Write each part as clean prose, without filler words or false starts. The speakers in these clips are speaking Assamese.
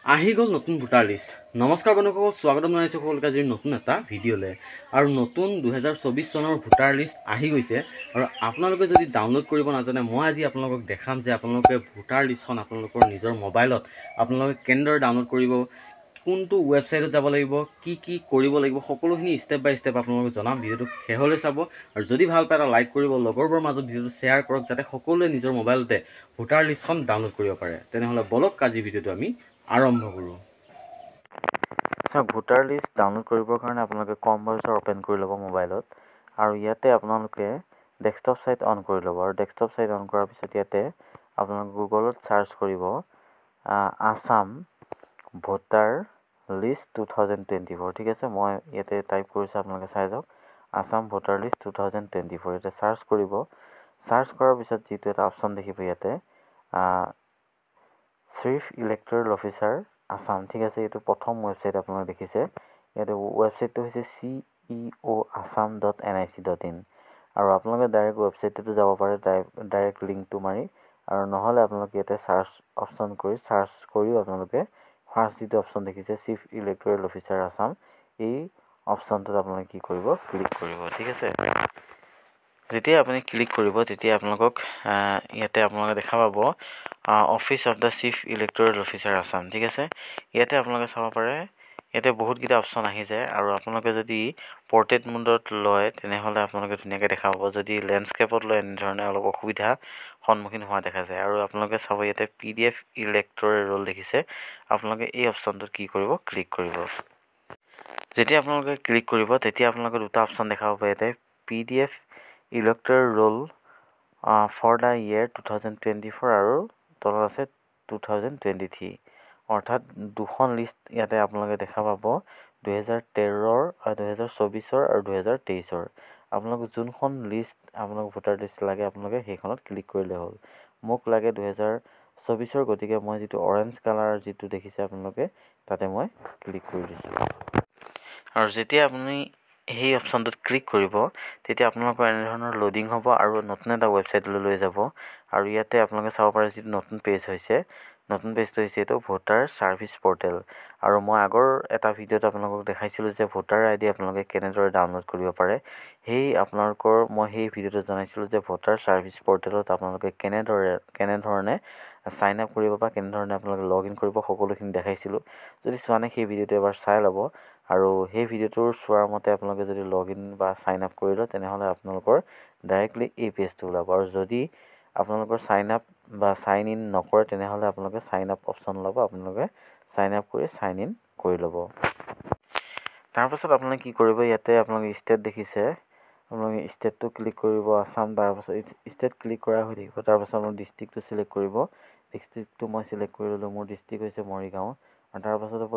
আহি গ'ল নতুন ভোটাৰ লিষ্ট। নমস্কাৰ বন্ধুসকল, স্বাগতম জনাইছোঁ সকলোকে আজিৰ নতুন এটা ভিডিঅ'লৈ। আৰু নতুন 2024 চনৰ ভোটাৰ লিষ্ট আহি গৈছে। আৰু আপোনালোকে যদি ডাউনলোড কৰিব নাজানে, মই আজি আপোনালোকক দেখাম যে আপোনালোকে ভোটাৰ লিষ্টখন আপোনালোকৰ নিজৰ মোবাইলত আপোনালোকে কেনেদৰে ডাউনলোড কৰিব, কোনটো ৱেবছাইটত যাব লাগিব, কি কৰিব লাগিব, সকলোখিনি ষ্টেপ বাই ষ্টেপ আপোনালোকক জনাম। ভিডিঅ'টো শেষলৈ চাব আৰু যদি ভাল পায় এটা লাইক কৰিব, লগৰবোৰৰ মাজত ভিডিঅ'টো শ্বেয়াৰ কৰক যাতে সকলোৱে নিজৰ মোবাইলতে ভোটাৰ লিষ্টখন ডাউনলোড কৰিব পাৰে। তেনেহ'লে বলক আজি ভিডিঅ'টো আমি আৰম্ভ কৰোঁ। ভোটাৰ লিষ্ট ডাউনলোড কৰিবৰ কাৰণে আপোনালোকে কম ব্ৰাউজাৰ অ'পেন কৰি ল'ব মোবাইলত, আৰু ইয়াতে আপোনালোকে ডেস্কটপ ছাইট অন কৰি ল'ব। আৰু ডেস্কটপ ছাইট অন কৰাৰ পিছত ইয়াতে আপোনালোকে গুগলত চাৰ্চ কৰিব আছাম ভোটাৰ লিষ্ট 2024। ঠিক আছে, মই ইয়াতে টাইপ কৰিছোঁ, আপোনালোকে চাই যাওক। আছাম ভোটাৰ লিষ্ট 2024 ইয়াতে চাৰ্চ কৰিব। চাৰ্চ কৰাৰ পিছত যিটো এটা অপশ্যন দেখিব ইয়াতে চিফ ইলেক্টৰেল অফিচাৰ আছাম। ঠিক আছে, এইটো প্ৰথম ৱেবছাইট আপোনালোকে দেখিছে। ইয়াতে ৱেবছাইটটো হৈছে CEO-assam.nic.in, আৰু আপোনালোকে ডাইৰেক্ট ৱেবছাইটটোতো যাব পাৰে ডাইৰেক্ট লিংকটো মাৰি, আৰু নহ'লে আপোনালোকে ইয়াতে চাৰ্চ অপশ্যন কৰি চাৰ্চ কৰিও আপোনালোকে ফাৰ্ষ্ট যিটো অপশ্যন দেখিছে চিফ ইলেক্টৰেল অফিচাৰ আছাম, এই অপশ্যনটোত আপোনালোকে কি কৰিব, ক্লিক কৰিব। ঠিক আছে, যেতিয়া আপুনি ক্লিক কৰিব তেতিয়া আপোনালোকক ইয়াতে আপোনালোকে দেখা পাব office of the chief electoral officer Assam. ঠিক আছে, ইয়াতে আপোনালোকে চাব পাৰে, ইয়াতে বহুতকেইটা অপশ্যন আহি যায়। আৰু আপোনালোকে যদি পৰ্ট্ৰেইট মোডত লয় তেনেহ'লে আপোনালোকে ধুনীয়াকৈ দেখা পাব। যদি লেণ্ডস্কেপত লয় এনেধৰণে অলপ অসুবিধা সন্মুখীন হোৱা দেখা যায়। আৰু আপোনালোকে চাব ইয়াতে PDF ইলেক্টৰেল ৰোল দেখিছে, আপোনালোকে এই অপশ্যনটোত কি কৰিব, ক্লিক কৰিব। যেতিয়া আপোনালোকে ক্লিক কৰিব তেতিয়া আপোনালোকে দুটা অপশ্যন দেখা পাব ইয়াতে, PDF electoral roll for the year 2024 আৰু তলত আছে 2023, অৰ্থাৎ দুখন লিষ্ট ইয়াতে আপোনালোকে দেখা পাব, 2013 আৰু 2024 আৰু 2023। আপোনালোক যোনখন লিষ্ট আপোনালোক ভোটাৰ লিষ্ট লাগে আপোনালোকে সেইখনত ক্লিক কৰিলে হ'ল। মোক লাগে 2024, গতিকে মই যিটো অৰেঞ্জ কালাৰ যিটো দেখিছে আপোনালোকে তাতে মই ক্লিক কৰি দিছোঁ। আৰু যেতিয়া আপুনি সেই অপশ্যনটোত ক্লিক কৰিব তেতিয়া আপোনালোকৰ এনেধৰণৰ লোডিং হ'ব আৰু নতুন এটা ৱেবছাইটলৈ লৈ যাব। আৰু ইয়াতে আপোনালোকে চাব পাৰে যিটো নতুন পেজ হৈছে, নতুন পেজটো হৈছে এইটো ভোটাৰ ছাৰ্ভিচ পৰ্টেল। আৰু মই আগৰ এটা ভিডিঅ'ত আপোনালোকক দেখাইছিলোঁ যে ভোটাৰ ID আপোনালোকে কেনেদৰে ডাউনলোড কৰিব পাৰে। মই সেই ভিডিঅ'টো জনাইছিলোঁ যে ভোটাৰ ছাৰ্ভিচ পৰ্টেলত আপোনালোকে কেনেধৰণে ছাইন আপ কৰিব বা কেনেধৰণে আপোনালোকে লগ ইন কৰিব, সকলোখিনি দেখাইছিলোঁ। যদি চোৱা নাই সেই ভিডিঅ'টো এবাৰ চাই ল'ব। আৰু সেই ভিডিঅ'টোৰ চোৱাৰ মতে আপোনালোকে যদি লগ ইন বা ছাইন আপ কৰি লয় তেনেহ'লে আপোনালোকৰ ডাইৰেক্টলি এই পেজটো ওলাব। আৰু যদি আপোনালোকৰ ছাইন আপ বা ছাইন ইন নকৰে তেনেহ'লে আপোনালোকে ছাইন আপ অপশ্যন ল'ব, আপোনালোকে ছাইন আপ কৰি ছাইন ইন কৰি ল'ব। তাৰপাছত আপোনালোকে কি কৰিব, ইয়াতে আপোনালোকে ষ্টেট দেখিছে, আপোনালোকে ষ্টেটটো ক্লিক কৰিব আছাম। তাৰপাছত ষ্টেট ক্লিক কৰা হৈ থাকিব। তাৰপাছত আপোনালোকে ডিষ্ট্ৰিক্টটো চিলেক্ট কৰিব। ডিষ্ট্ৰিক্টটো মই চিলেক্ট কৰি ল'লোঁ, মোৰ ডিষ্ট্ৰিক্ট হৈছে মৰিগাঁও। আৰু তাৰপাছত হ'ব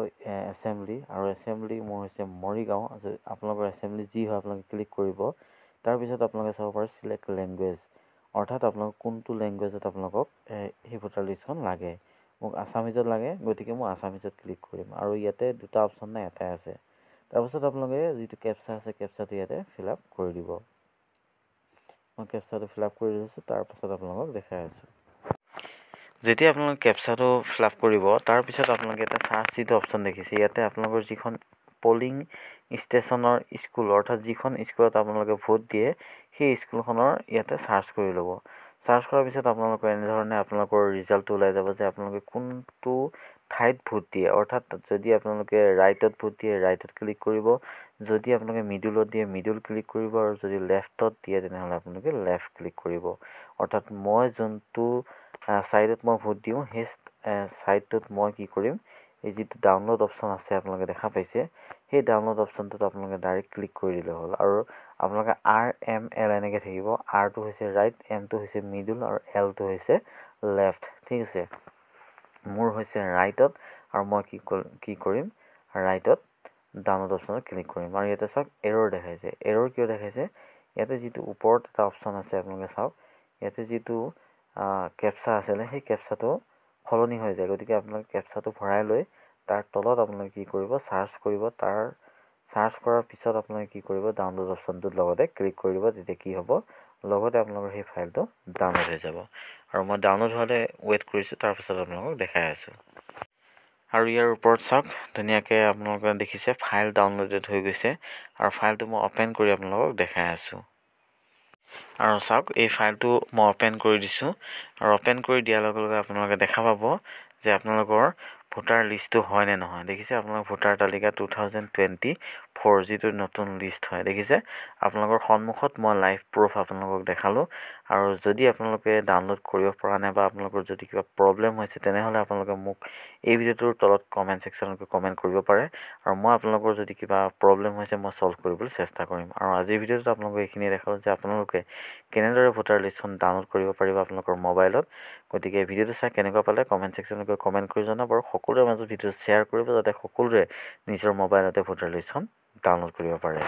এছেম্বলি, আৰু এছেম্বলি মোৰ হৈছে মৰিগাঁও। আপোনালোকৰ এছেম্বলি যি হয় আপোনালোকে ক্লিক কৰিব। তাৰপিছত আপোনালোকে চাব পাৰে চিলেক্ট লেংগুৱেজ, অৰ্থাৎ আপোনালোকক কোনটো লেংগুৱেজত আপোনালোকক সেই ভোটাৰ লিষ্টখন লাগে। মোক আছামিজত লাগে, গতিকে মই আছামিজত ক্লিক কৰিম। আৰু ইয়াতে দুটা অপশ্যন নাই, এটাই আছে। তাৰপাছত আপোনালোকে যিটো কেপচা আছে কেপচাটো ইয়াতে ফিল আপ কৰি দিব। মই কেপচাটো ফিল আপ কৰি দিছোঁ, তাৰপাছত আপোনালোকক দেখাই আছোঁ। যেতিয়া আপোনালোকে কেপচাটো ফিল আপ কৰিব তাৰপিছত আপোনালোকে এটা চাৰ্চ যিটো অপশ্যন দেখিছে, ইয়াতে আপোনালোকৰ যিখন পলিং ষ্টেচনৰ স্কুল, অৰ্থাৎ যিখন স্কুলত আপোনালোকে ভোট দিয়ে সেই স্কুলখনৰ ইয়াতে চাৰ্চ কৰি ল'ব। চাৰ্চ কৰাৰ পিছত আপোনালোকৰ এনেধৰণে আপোনালোকৰ ৰিজাল্টটো ওলাই যাব যে আপোনালোকে কোনটো ঠাইত ভোট দিয়ে। অৰ্থাৎ যদি আপোনালোকে ৰাইটত ভোট দিয়ে ৰাইটত ক্লিক কৰিব, যদি আপোনালোকে মিডুলত দিয়ে মিডুল ক্লিক কৰিব, আৰু যদি লেফ্টত দিয়ে তেনেহ'লে আপোনালোকে লেফ্ট ক্লিক কৰিব। অৰ্থাৎ মই যোনটো ছাইডত মই ভোট দিওঁ সেই ছাইডটোত মই কি কৰিম, এই যিটো ডাউনলোড অপশ্যন আছে আপোনালোকে দেখা পাইছে, সেই ডাউনলোড অপশ্যনটোত আপোনালোকে ডাইৰেক্ট ক্লিক কৰি দিলে হ'ল। আৰু আপোনালোকে RML এনেকৈ থাকিব, Rটো হৈছে ৰাইট, Mটো হৈছে মিডুল, আৰু Lটো হৈছে লেফ্ট। ঠিক আছে, মোৰ হৈছে ৰাইটত, আৰু মই কি কৰিম, ৰাইটত ডাউনলোড অপশ্যনত ক্লিক কৰিম। আৰু ইয়াতে চাওক এৰ'ৰ দেখাইছে। এৰ'ৰ কিয় দেখাইছে, ইয়াতে যিটো ওপৰত এটা অপশ্যন আছে আপোনালোকে চাওক, ইয়াতে যিটো কেপচা আছিলে সেই কেপচাটো সলনি হৈ যায়। গতিকে আপোনালোকে কেপচাটো ভৰাই লৈ তাৰ তলত আপোনালোকে কি কৰিব, চাৰ্চ কৰিব। চাৰ্চ কৰাৰ পিছত আপোনালোকে কি কৰিব, ডাউনলোড অপশ্যনটোত লগতে ক্লিক কৰি দিব। তেতিয়া কি হ'ব, লগতে আপোনালোকৰ সেই ফাইলটো ডাউনলোড হৈ যাব। আৰু মই ডাউনলোড হোৱালে ৱেইট কৰিছোঁ, তাৰপিছত আপোনালোকক দেখাই আছোঁ। আৰু ইয়াৰ ওপৰত চাওক ধুনীয়াকৈ আপোনালোকে দেখিছে ফাইল ডাউনলোডেড হৈ গৈছে আৰু ফাইলটো মই অ'পেন কৰি আপোনালোকক দেখাই আছোঁ। আৰু চাওক এই ফাইলটো মই অ'পেন কৰি দিছোঁ আৰু অ'পেন কৰি দিয়াৰ লগে লগে আপোনালোকে দেখা পাব যে আপোনালোকৰ ভোটাৰ লিষ্টটো হয় নে নহয়। দেখিছে আপোনালোকৰ ভোটাৰ তালিকা 2024 যিটো নতুন লিষ্ট হয়। দেখিছে আপোনালোকৰ সন্মুখত মই লাইভ প্ৰুফ আপোনালোকক দেখালোঁ। আৰু যদি আপোনালোকে ডাউনলোড কৰিব পৰা নাই বা আপোনালোকৰ যদি কিবা প্ৰব্লেম হৈছে তেনেহ'লে আপোনালোকে মোক এই ভিডিঅ'টোৰ তলত কমেণ্ট ছেকশ্যনত কমেণ্ট কৰিব পাৰে আৰু মই আপোনালোকৰ যদি কিবা প্ৰব্লেম হৈছে মই ছল্ভ কৰিবলৈ চেষ্টা কৰিম। আৰু আজিৰ ভিডিঅ'টোত আপোনালোকক এইখিনিয়ে দেখালোঁ যে আপোনালোকে কেনেদৰে ভোটাৰ লিষ্টখন ডাউনলোড কৰিব পাৰিব আপোনালোকৰ মোবাইলত। গতিকে ভিডিঅ'টো চাই কেনেকুৱা পালে কমেণ্ট ছেকশ্যনত কমেণ্ট কৰি জনাব আৰু সকলোৰে মাজত ভিডিঅ'টো শ্বেয়াৰ কৰিব যাতে সকলোৰে নিজৰ মোবাইলতে ভোটাৰ লিষ্টখন ডাউনলোড কৰিব পাৰে।